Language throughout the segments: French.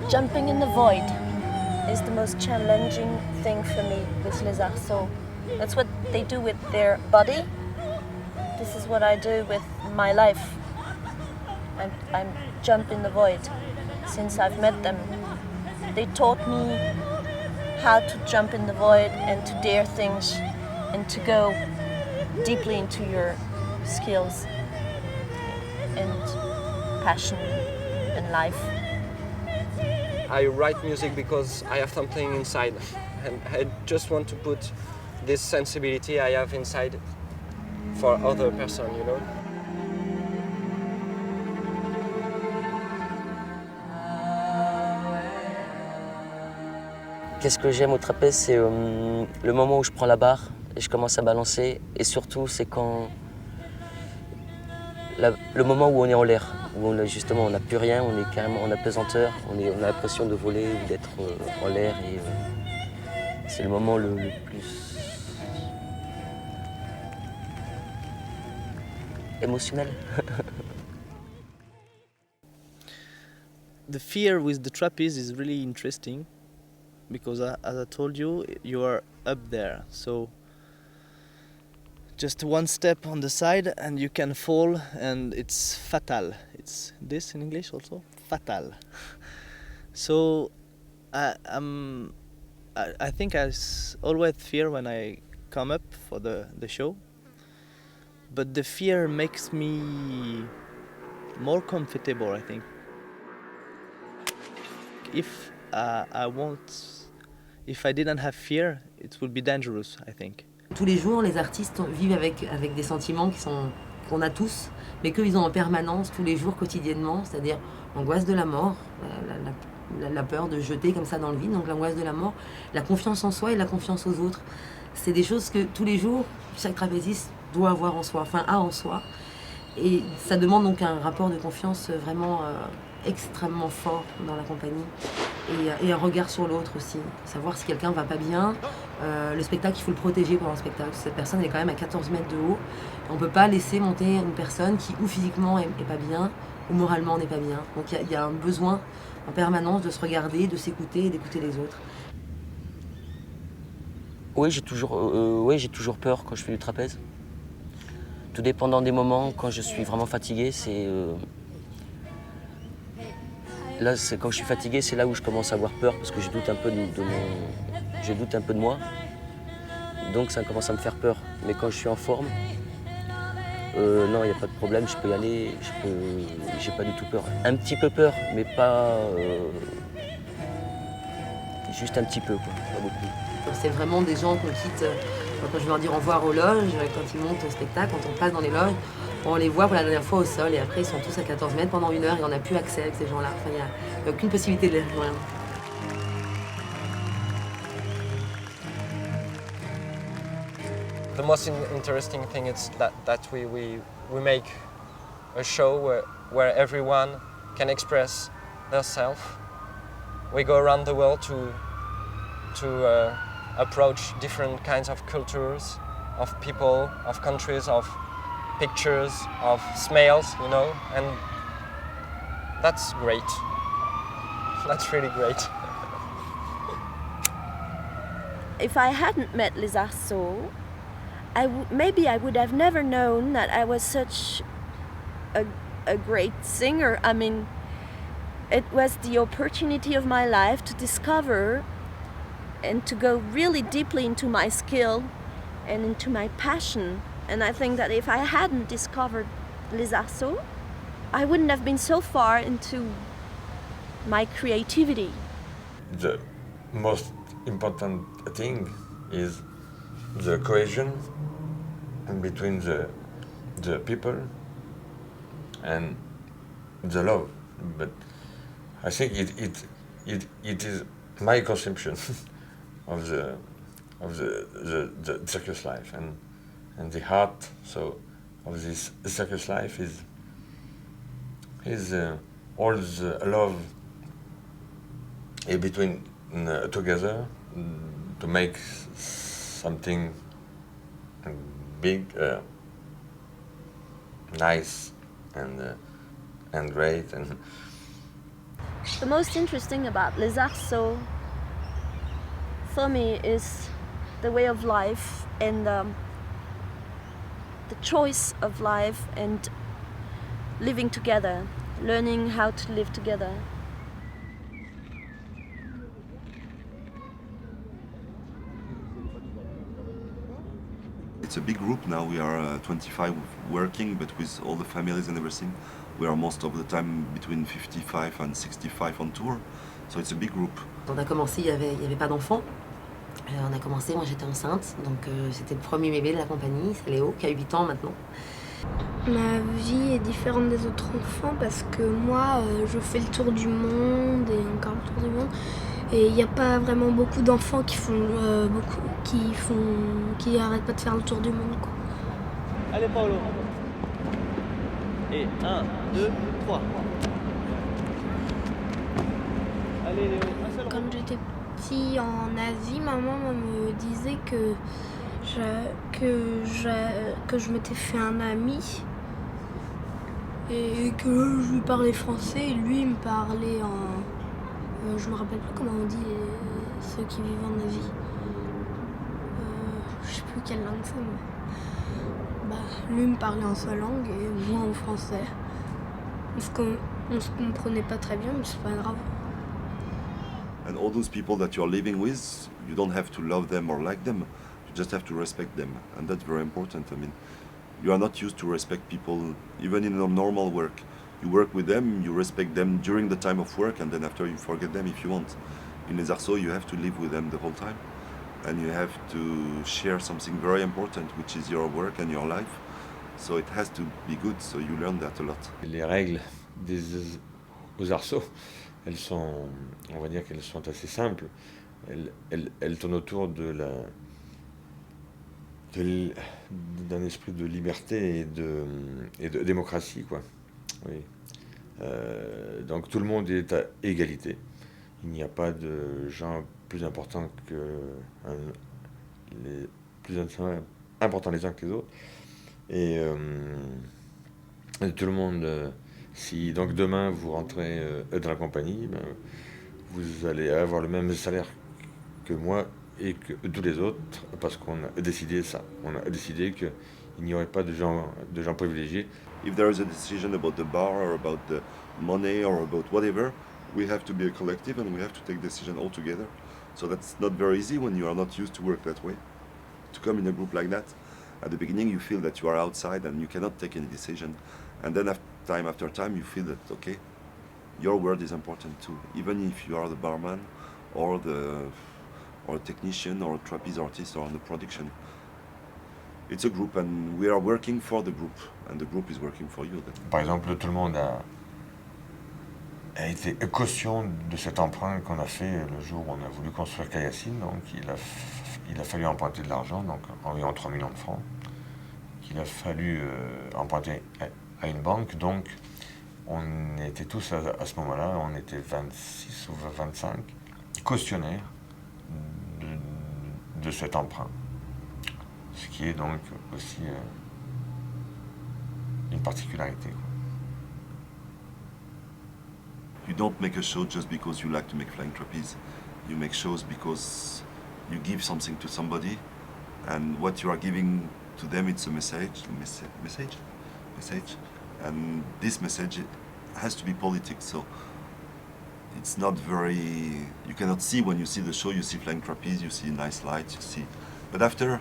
Jumping in the void is the most challenging thing for me with les arceaux. That's what they do with their body. This is what I do with my life. I'm jump in the void since I've met them. They taught me how to jump in the void and to dare things and to go deeply into your skills and passion and life. I write music because I have something inside, and I just want to put this sensibility I have inside for other person, you know. Qu'est-ce que j'aime au trapèze, c'est le moment où je prends la barre et je commence à balancer. Et surtout, c'est quand le moment où on est en l'air, où justement on n'a plus rien, on est carrément en apesanteur, on a l'impression de voler ou d'être en l'air. Et c'est le moment le plus émotionnel. The fear with the trapeze is really interesting because as I told you, you are up there. So just one step on the side and you can fall and it's fatal. It's this in English also? Fatal. So I think always fear when I come up for the show. But the fear makes me more comfortable, I think. If I didn't have fear, it would be dangerous, I think. Tous les jours, les artistes vivent avec des sentiments qu'on a tous, mais qu'ils ont en permanence, tous les jours, quotidiennement, c'est-à-dire l'angoisse de la mort, la peur de jeter comme ça dans le vide, donc l'angoisse de la mort, la confiance en soi et la confiance aux autres. C'est des choses que tous les jours, chaque trapéziste doit avoir en soi, enfin a en soi. Et ça demande donc un rapport de confiance vraiment extrêmement fort dans la compagnie. Et un regard sur l'autre aussi, savoir si quelqu'un va pas bien. Le spectacle, il faut le protéger pendant le spectacle. Cette personne elle est quand même à 14 mètres de haut. On ne peut pas laisser monter une personne qui ou physiquement est pas bien, ou moralement n'est pas bien. Donc il y a un besoin en permanence de se regarder, de s'écouter et d'écouter les autres. Oui, j'ai toujours peur quand je fais du trapèze. Tout dépendant des moments, quand je suis vraiment fatigué, là, quand je suis fatigué, c'est là où je commence à avoir peur parce que je doute un peu de moi. Donc ça commence à me faire peur. Mais quand je suis en forme, non, il n'y a pas de problème, je peux y aller, j'ai pas du tout peur. Un petit peu peur, mais pas... juste un petit peu, quoi, pas beaucoup. C'est vraiment des gens qu'on quitte, quand je vais leur dire au revoir aux loges, quand ils montent au spectacle, quand on passe dans les loges, on les voit pour la dernière fois au sol et après ils sont tous à 14 mètres pendant 1 heure et on n'a plus accès avec ces gens-là. Enfin, il n'y a aucune possibilité de les rejoindre. The most interesting thing is that we make a show where everyone can express themselves. We go around the world to approach different kinds of cultures, of people, of countries, of pictures, of smells, you know, and that's great. That's really great. If I hadn't met les arceaux, maybe I would have never known that I was such a great singer. I mean, it was the opportunity of my life to discover and to go really deeply into my skill and into my passion. And I think that if I hadn't discovered les arceaux, I wouldn't have been so far into my creativity. The most important thing is the cohesion between the people and the love. But I think it is my conception of the circus life and the heart of this circus life is all the love between together to make something big, nice and great. And The most interesting about Les Arceaux for me is the way of life and the choice of life and living together, learning how to live together. It's a big group now. We are 25 working, but with all the families and everything, we are most of the time between 55 and 65 on tour. So it's a big group. Quand on a commencé, il y avait pas d'enfants. On a commencé, moi j'étais enceinte, donc c'était le premier bébé de la compagnie, c'est Léo, qui a 8 ans maintenant. Ma vie est différente des autres enfants parce que moi, je fais le tour du monde et encore le tour du monde. Et il n'y a pas vraiment beaucoup d'enfants qui arrêtent pas de faire le tour du monde, quoi. Allez Paolo. Et 1, 2, 3. Allez Léo, un seul. Quand j'étais petit en Asie, maman me disait que je m'étais fait un ami et que je lui parlais français et lui il me parlait en... je me rappelle plus comment on dit ceux qui vivent en Asie. Je sais plus quelle langue c'est, mais... lui me parlait en sa langue et moi en français. On se comprenait pas très bien, mais c'est pas grave. And all those people that you're living with, you don't have to love them or like them. You just have to respect them, and that's very important. I mean, you are not used to respect people even in a normal work. You work with them, you respect them during the time of work, and then after you forget them if you want. In Les Arceaux, you have to live with them the whole time, and you have to share something very important, which is your work and your life. So it has to be good, so you learn that a lot. Les règles aux Arceaux, elles sont, on va dire qu'elles sont assez simples. Elles tournent autour d'un esprit de liberté et de démocratie, quoi. Oui. Donc tout le monde est à égalité. Il n'y a pas de gens plus importants importants les uns que les autres. Et tout le monde, si donc demain vous rentrez dans la compagnie, ben, vous allez avoir le même salaire que moi et que tous les autres, parce qu'on a décidé ça. On a décidé qu'il n'y aurait pas de gens privilégiés. If there is a decision about the bar or about the money or about whatever, we have to be a collective and we have to take decision all together. So that's not very easy when you are not used to work that way. To come in a group like that, at the beginning you feel that you are outside and you cannot take any decision. And then time after time you feel that, okay, your word is important too. Even if you are the barman or a technician or a trapeze artist or on the production. It's a group and we are working for the group and the group is working for you. Par exemple, tout le monde a été caution de cet emprunt qu'on a fait le jour où on a voulu construire Kayacine. Donc il a fallu emprunter de l'argent, donc environ 3 millions de francs, qu'il a fallu emprunter à une banque. Donc on était tous à ce moment-là, on était 26 ou 25 cautionnaires de cet emprunt. Ce qui est donc aussi une particularité. You don't make a show just because you like to make flying trapeze. You make shows because you give something to somebody, and what you are giving to them, it's a message, and this message has to be politics. So it's not very. You cannot see when you see the show. You see flying trapeze, you see nice lights, you see, but after.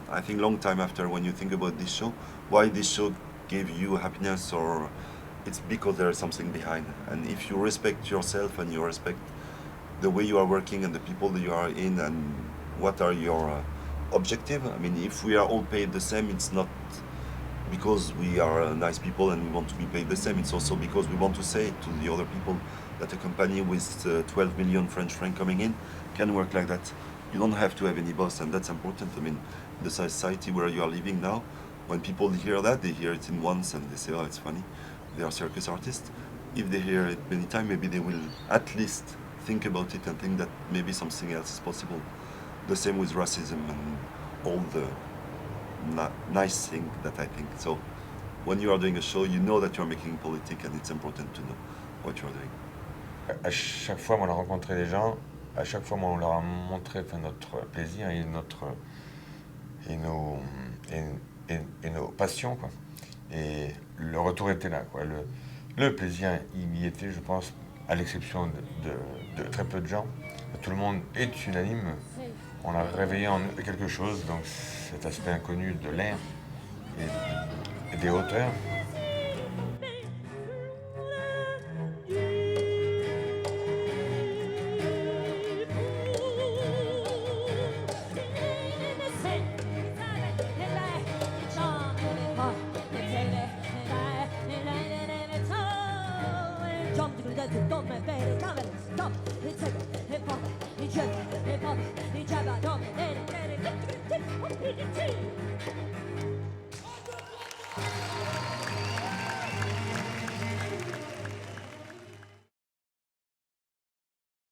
I think long time after, when you think about this show, why this show gave you happiness, or it's because there is something behind. And if you respect yourself and you respect the way you are working and the people that you are in and what are your objective, I mean, if we are all paid the same, it's not because we are nice people and we want to be paid the same. It's also because we want to say to the other people that a company with 12 million French francs coming in can work like that. You don't have to have any boss, and that's important. I mean, the society where you are living now, when people hear that, they hear it in once and they say, oh, it's funny, they are circus artists. If they hear it many times, maybe they will at least think about it and think that maybe something else is possible. The same with racism and all the nice things that I think. So when you are doing a show, you know that you're making politics and it's important to know what you're doing. À chaque fois, on a rencontré des gens, à chaque fois, on leur a montré notre plaisir et nos passions, quoi. Et le retour était là, quoi. Le plaisir, il y était, je pense, à l'exception de très peu de gens. Tout le monde est unanime. On a réveillé en eux quelque chose, donc cet aspect inconnu de l'air et des hauteurs.